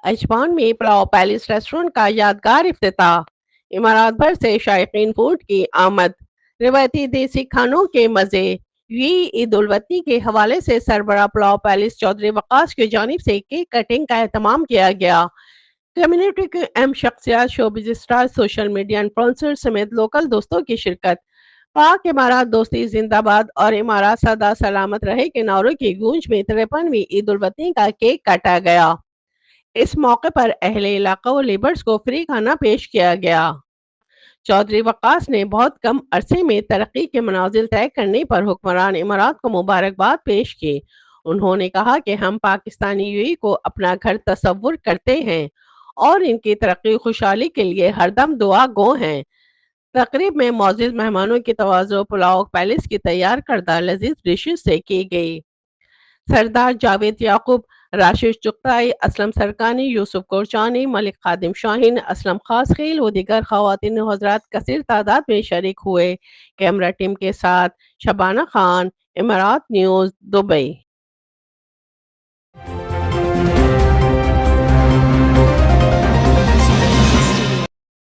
अजमान में pulao palace restaurant का यादगार इफ्तिताह। इमारत भर से शायकीन फूड की आमद। रिवायती देसी खानों के मजे। ईद उल वतनी के हवाले से सरबराह पुलाव पैलेस चौधरी वकास की जानिब से केक कटिंग का एहतमाम किया गया। कम्युनिटी के अहम शख्सियात, showbiz star, social media influencer समेत लोकल दोस्तों की शिरकत। पाक इमारात दोस्ती जिंदाबाद और इमारात सदा सलामत रहे के नारों की गूंज में 53वीं ईद उल वतनी का केक काटा गया। इस मौके पर अहले इलाका व लेबर्स को फ्री खाना पेश किया गया। चौधरी वकास ने बहुत कम अरसे में तरक्की के मनाजिल तय करने पर हुक्मरान इमारात को मुबारकबाद पेश की। उन्होंने कहा कि हम पाकिस्तानी यूएई को अपना घर तस्वुर करते हैं और इनकी तरक्की खुशहाली के लिए हरदम दुआ गो हैं। तकरीब में मौजूद मेहमानों की तवाज़ो पुलाव पैलेस की तैयार करदा लजीज डिशेज से की गई। सरदार जावेद याकूब, राशिद चुगताई, असलम सरकानी, यूसुफ कोरचानी, मलिक खादिम शाहीन, असलम खास खेल व दीगर खवातीन हजरात कसीर तादाद में शरीक हुए। कैमरा टीम के साथ शबाना खान, इमारात न्यूज़, दुबई।